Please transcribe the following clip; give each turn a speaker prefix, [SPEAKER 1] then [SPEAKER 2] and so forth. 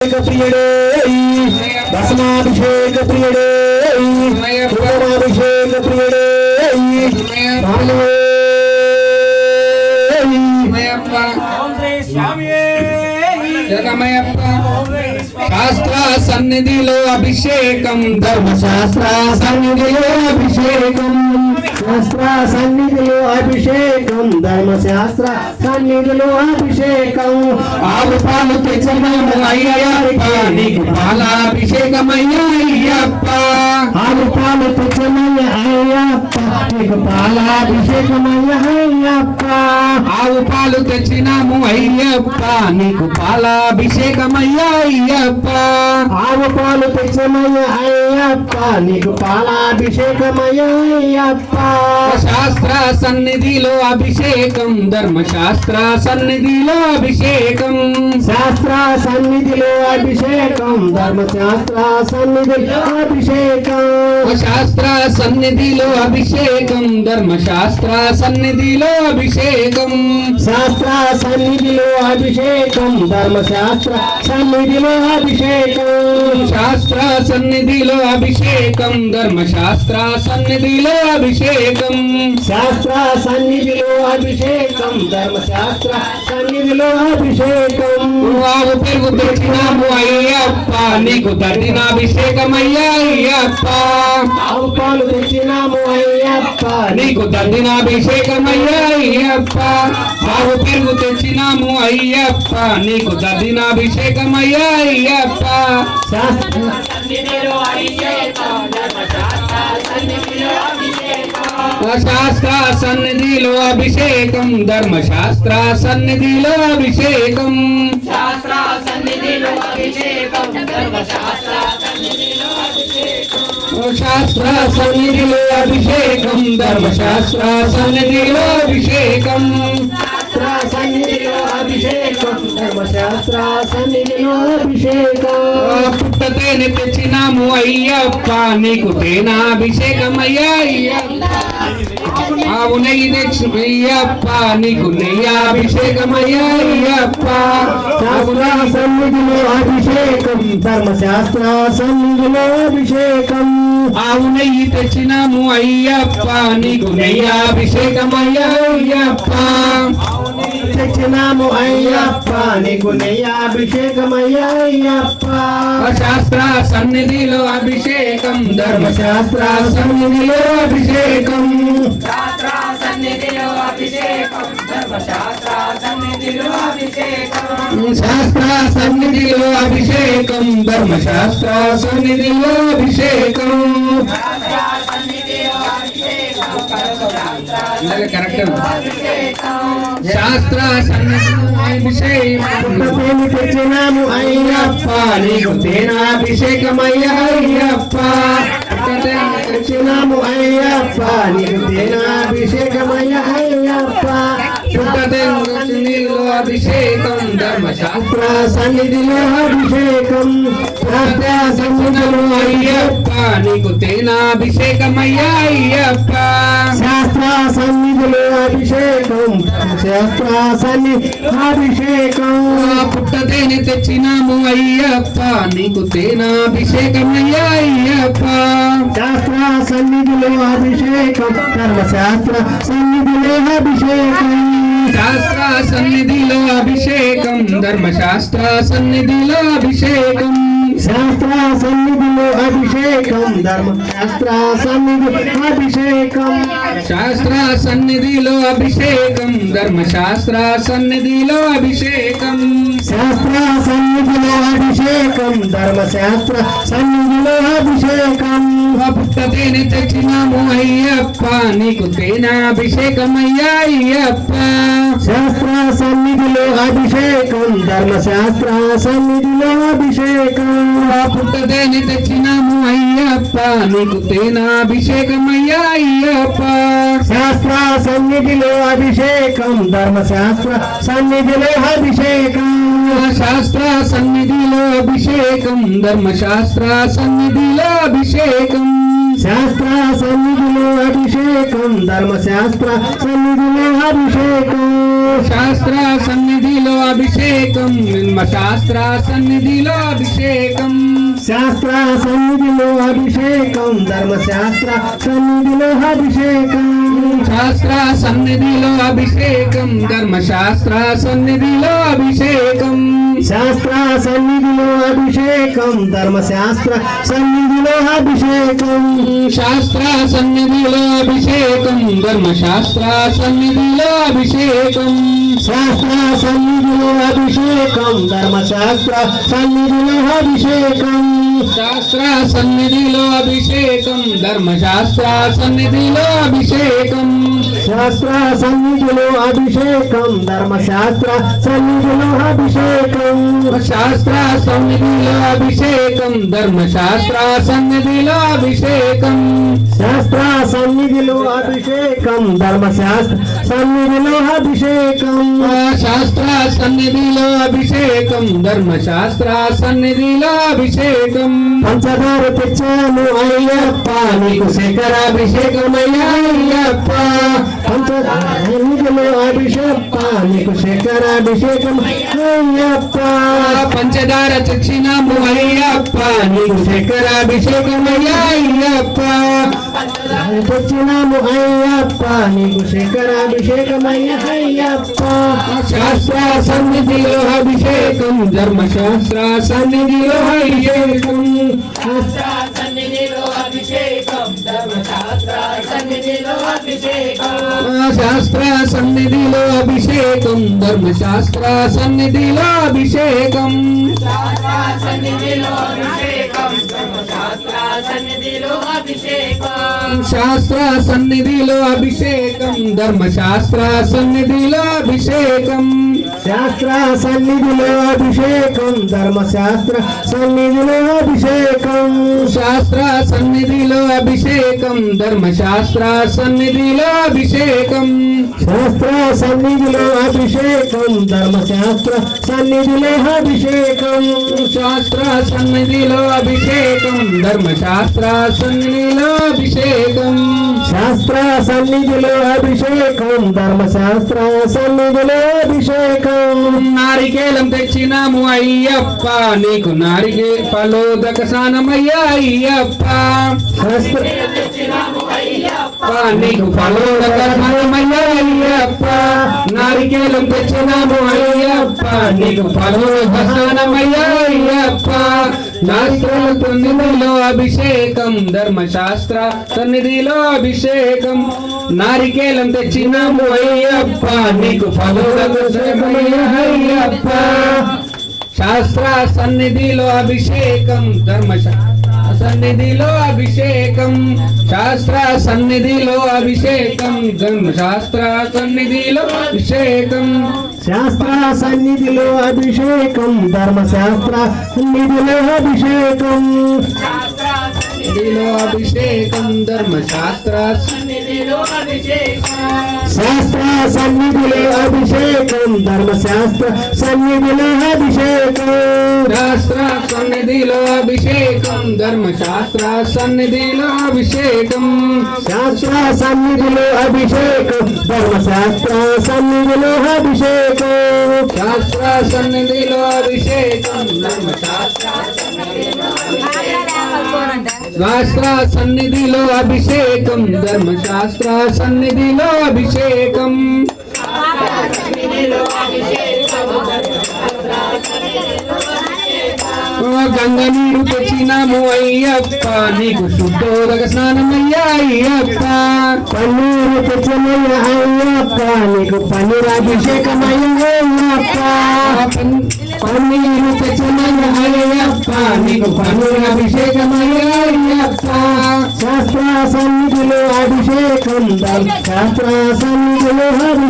[SPEAKER 1] ప్రియుడే దశమాభిషేక ప్రియుడే పూర్వాభిషేక ప్రియుడే
[SPEAKER 2] శాస్త్ర సన్నిధిలో అభిషేకం ధర్మశాస్త్ర సన్నిధిలో అభిషేకం
[SPEAKER 1] శాస్త్ర సన్నిధిలో అభిషేకం ధర్మశాస్త్ర సన్నిధిలో అభిషేకం
[SPEAKER 2] ఆవు పాలు తెచ్చినాము అయ్యప్ప నీకు పాలాభిషేకమయ్యా అయ్యప్ప
[SPEAKER 1] ఆవు పాలు తెచ్చమయ్య అయ్యప్ప నీకు పాలాభిషేకమయ్య అయ్యప్ప
[SPEAKER 2] ఆవు పాలు తెచ్చినాము అయ్యప్ప నీకు పాలాభిషేకమయ్యా అయ్యప్ప
[SPEAKER 1] ఆవు పాలు తెచ్చమయ్య అయ్యప్ప నీకు పాలాభిషేకమయ్య అయ్యప్ప
[SPEAKER 2] శాస్త్ర సన్నిధిలో అభిషేకం ధర్మశాస్త్ర సన్నిధిలో అభిషేకం
[SPEAKER 1] శాస్త్ర సన్నిధిలో అభిషేకం ధర్మశాస్త్ర సన్నిధిలో అభిషేకం
[SPEAKER 2] శాస్త్ర సన్నిధిలో అభిషేకం ధర్మశాస్త్ర సన్నిధిలో అభిషేకం
[SPEAKER 1] శాస్త్ర సన్నిధిలో అభిషేకం ధర్మశాస్త్ర సన్నిధిలో అభిషేకం
[SPEAKER 2] శాస్త్ర సన్నిధిలో అభిషేకం ధర్మశాస్త్ర సన్నిధిలో అభిషేకం
[SPEAKER 1] శాస్త్ర సన్నిధిలో అభిషేకం ధర్మశాస్త్ర సన్నిధిలో అభిషేకం
[SPEAKER 2] ఆవు పెరుగు తెచ్చినాము అయ్యప్ప నీకు దర్దినాభిషేకమయ్యా అయ్యప్ప
[SPEAKER 1] ఆవు పాలు తెచ్చినాము అయ్యప్ప
[SPEAKER 2] నీకు దర్దినాభిషేకమయ్యా అయ్యప్ప ఆవు పెరుగు తెచ్చినాము అయ్యప్ప నీకు దర్దినాభిషేకమయ్యా అయ్యప్ప
[SPEAKER 1] శాస్త్ర
[SPEAKER 2] శాస్త్ర సన్నిధిలో అభిషేకం ధర్మశాస్త్ర సన్నిధిలో అభిషేకం
[SPEAKER 3] శాస్త్ర సన్నిధిలో అభిషేకం ధర్మశాస్త్ర సన్నిధిలో అభిషేకం
[SPEAKER 2] శాస్త్ర సన్నిధిలో అభిషేకం ధర్మశాస్త్ర సన్నిధిలో అభిషేకం
[SPEAKER 1] శాస్త్ర సన్నిధిలో అభిషేకం ధర్మశాస్త్ర సన్నిధిలో అభిషేకం
[SPEAKER 2] పుట్టతేనె తెచ్చినాము అయ్యప్ప నీకు తేనాభిషేకమయ్యా అయ్యప్ప ఆవు నెయ్యి తెచ్చు అయ్యప్ప నీకు నెయ్యాభిషేకమయ్యా అయ్యప్ప
[SPEAKER 1] శాస్త్ర సన్నిధిలో అభిషేకం ధర్మశాస్త్ర సన్నిధిలో అభిషేకం
[SPEAKER 2] ఆవు నెయ్యి తెచ్చినాము అయ్యప్ప నీకు నెయ్యాభిషేకమయ్యా అయ్యప్ప
[SPEAKER 1] తెచ్చినాము అయ్యప్ప నీకు నెయ్యాభిషేకమయ్యా అయ్యప్ప
[SPEAKER 2] శాస్త్ర సన్నిధిలో అభిషేకం ధర్మశాస్త్ర సన్నిధిలో అభిషేకం
[SPEAKER 3] శాస్త్ర సన్నిధిలో అభిషేకం ధర్మశాస్త్ర సన్నిధిలో అభిషేకం
[SPEAKER 2] శాస్త్ర సన్నిధిలో అభిషేకం ధర్మశాస్త్ర సన్నిధిలో అభిషేకం కరెక్ట్ శాస్త్ర సన్నిధిలో అభిషేకం
[SPEAKER 1] పుట్టతేనె తెచ్చినాము
[SPEAKER 2] అయ్యప్ప నీకు తేనాభిషేకమయ్యా అయ్యప్ప
[SPEAKER 1] తెచ్చినాము అయ్యప్ప నీకు తేనాభిషేకమయ్యా అయ్యప్ప
[SPEAKER 2] సన్నిధిలో అభిషేకం ధర్మశాస్త్ర
[SPEAKER 1] సన్నిధిలో అభిషేకం శాస్త్ర సన్నిధిలో
[SPEAKER 2] అయ్యప్ప నీకు తేనాభిషేకమయ్యా అయ్యప్ప
[SPEAKER 1] శాస్త్ర సన్నిధిలో అభిషేకం శాస్త్ర సన్నిధి అభిషేకం
[SPEAKER 2] పుట్టతేనె తెచ్చినాము అయ్యప్ప నీకు తేనాభిషేకమయ్యా అయ్యప్ప
[SPEAKER 1] శాస్త్ర సన్నిధిలో అభిషేకం ధర్మశాస్త్ర సన్నిధిలో అభిషేకం
[SPEAKER 2] శాస్త్ర సన్నిధిలో అభిషేకం ధర్మశాస్త్ర సన్నిధిలో అభిషేకం
[SPEAKER 1] శాస్త్ర సన్నిధిలో అభిషేకం ధర్మశాస్త్ర సన్నిధి అభిషేకం
[SPEAKER 2] శాస్త్ర సన్నిధిలో అభిషేకం ధర్మశాస్త్ర సన్నిధిలో అభిషేకం
[SPEAKER 1] శాస్త్ర సన్నిధిలో అభిషేకం ధర్మశాస్త్ర సన్నిధిలో అభిషేకం
[SPEAKER 2] పుట్టతేనె తెచ్చినాము అయ్యప్ప నీకు తేనాభిషేకమయ్యా అయ్యప్ప
[SPEAKER 1] శాస్త్ర సన్నిధిలో అభిషేకం ధర్మశాస్త్ర సన్నిధిలో అభిషేకం
[SPEAKER 2] పుట్టతేనె తెచ్చినాము అయ్యప్ప నీకు తేనాభిషేకమయ్యా అయ్యప్ప
[SPEAKER 1] శాస్త్ర సన్నిధిలో అభిషేకం ధర్మశాస్త్ర సన్నిధిలో అభిషేకం
[SPEAKER 2] శాస్త్ర సన్నిధిలో అభిషేకం ధర్మశాస్త్ర సన్నిధిలో అభిషేకం
[SPEAKER 1] శాస్త్ర సన్నిధిలో అభిషేకం ధర్మశాస్త్ర సన్నిధిలో అభిషేకం
[SPEAKER 2] శాస్త్ర సన్నిధిలో అభిషేకం శాస్త్ర సన్నిధిలో అభిషేకం
[SPEAKER 1] శాస్త్ర సన్నిధిలో అభిషేకం ధర్మశాస్త్ర సన్నిధిలో అభిషేకం
[SPEAKER 2] శాస్త్ర సన్నిధిలో అభిషేకం ధర్మశాస్త్ర సన్నిధిలో అభిషేకం
[SPEAKER 1] శాస్త్ర సన్నిధిలో అభిషేకం ధర్మశాస్త్ర సన్నిధిలో అభిషేకం
[SPEAKER 2] శాస్త్ర సన్నిధిలో అభిషేకం ధర్మశాస్త్ర సన్నిధిలో అభిషేకం
[SPEAKER 1] శాస్త్ర సన్నిధిలో అభిషేకం ధర్మశాస్త్ర సన్నిధిలో అభిషేకం
[SPEAKER 2] శాస్త్ర సన్నిధిలో అభిషేకం ధర్మశాస్త్ర సన్నిధిలో అభిషేకం
[SPEAKER 1] శాస్త్ర సన్నిధిలో అభిషేకం ధర్మశాస్త్ర సన్నిధిలో అభిషేకం
[SPEAKER 2] శాస్త్ర సన్నిధిలో అభిషేకం ధర్మశాస్త్ర సన్నిధిలో అభిషేకం
[SPEAKER 1] శాస్త్ర సన్నిధిలో అభిషేకం ధర్మశాస్త్ర సన్నిధిలో అభిషేకం
[SPEAKER 2] శాస్త్ర సన్నిధిలో అభిషేకం ధర్మశాస్త్ర సన్నిధిలో అభిషేకం
[SPEAKER 1] పంచదార తెచ్చాను అయ్యప్ప నీకు శేఖరాభిషేకమయ్యా అయ్యప్ప పంచదార సన్నిధిలో అభిషేక నీకు శేఖరాభిషేకం అయ్యప్ప
[SPEAKER 2] పంచదార తెచ్చినాము అయ్యప్ప నీకు శేఖరాభిషేకమయ్యా అయ్యప్ప
[SPEAKER 1] తెచ్చినాము అయ్యప్ప నీకు శేఖరాభిషేకమయ్యా అయ్యప్ప
[SPEAKER 2] శాస్త్ర సన్నిధిలో అభిషేకం ధర్మశాస్త్ర సన్నిధిలో అభిషేకం
[SPEAKER 3] శాస్త్ర సన్నిధిలో అభిషేకం ధర్మశాస్త్ర సన్నిధిలో అభిషేకం
[SPEAKER 2] శాస్త్ర సన్నిధిలో అభిషేకం ధర్మశాస్త్ర సన్నిధిలో అభిషేకం
[SPEAKER 3] శాస్త్ర సన్నిధిలో అభిషేకం ధర్మశాస్త్ర సన్నిధిలో అభిషేకం
[SPEAKER 2] శాస్త్ర సన్నిధిలో అభిషేకం ధర్మశాస్త్ర సన్నిధిలో అభిషేకం
[SPEAKER 1] శాస్త్ర సన్నిధిలో అభిషేకం ధర్మశాస్త్ర సన్నిధిలో అభిషేకం
[SPEAKER 2] శాస్త్ర సన్నిధిలో అభిషేకం ధర్మశాస్త్ర సన్నిధిలో అభిషేకం
[SPEAKER 1] శాస్త్ర సన్నిధిలో అభిషేకం ధర్మశాస్త్ర సన్నిధిలో అభిషేకం
[SPEAKER 2] శాస్త్ర సన్నిధిలో అభిషేకం ధర్మశాస్త్ర సన్నిధిలో అభిషేకం
[SPEAKER 1] శాస్త్ర సన్నిధిలో అభిషేకం ధర్మశాస్త్ర సన్నిధిలో అభిషేకం
[SPEAKER 2] నారికేలం తెచ్చినాము అయ్యప్ప నీకు పలోదక స్నానమయ్యా అయ్యప్ప
[SPEAKER 1] శాస్త్ర
[SPEAKER 2] నీకు పలోదక స్నానమయ్యా అయ్యప్ప నారికేలం తెచ్చినాము అయ్యప్ప నీకు పలోదక స్నానమయ్యా అయ్యప్ప శాస్త్ర సన్నిధిలో అభిషేకం ధర్మశాస్త్ర సన్నిధిలో అభిషేకం నారికేలం తెచ్చినాము అయ్యప్ప నీకు పలోదక స్నానమయ్యా అయ్యప్ప శాస్త్ర సన్నిధిలో అభిషేకం ధర్మశాస్త్ర సన్నిధిలో అభిషేకం శాస్త్ర సన్నిధిలో అభిషేకం ధర్మశాస్త్ర సన్నిధిలో అభిషేకం
[SPEAKER 1] శాస్త్ర సన్నిధిలో అభిషేకం ధర్మశాస్త్ర సన్నిధిలో అభిషేకం
[SPEAKER 2] సన్నిధిలో అభిషేకం ధర్మశాస్త్ర
[SPEAKER 3] సన్నిధిలో అభిషేకం
[SPEAKER 1] శాస్త్ర సన్నిధిలో అభిషేకం ధర్మశాస్త్ర సన్నిధిలో అభిషేకం
[SPEAKER 2] శాస్త్ర సన్నిధిలో అభిషేకం ధర్మశాస్త్ర సన్నిధిలో అభిషేకం
[SPEAKER 1] శాస్త్ర సన్నిధిలో అభిషేకం ధర్మశాస్త్ర సన్నిధిలో అభిషేకం
[SPEAKER 2] శాస్త్ర సన్నిధిలో అభిషేకం ధర్మశాస్త్ర శాస్త్ర సన్నిధిలో అభిషేకం ధర్మశాస్త్ర సన్నిధిలో అభిషేకం గంగ నీరు తెచ్చినాము అయ్యప్ప నీకు శుద్ధోదక స్నానమయ్యా అయ్యప్ప
[SPEAKER 1] పన్నీరు తెచ్చమయ్య అయ్యప్ప నీకు పన్నీరాభిషేకమయ్య అయ్యప్ప
[SPEAKER 2] పన్నీరు తెచ్చమయ్య అయ్యప్ప నీకు పన్నీరాభిషేకమయ్యా అయ్యప్ప
[SPEAKER 1] శాస్త్ర సన్నిధిలో అభిషేకం శాస్త్ర సన్నిధిలో అభిషేకం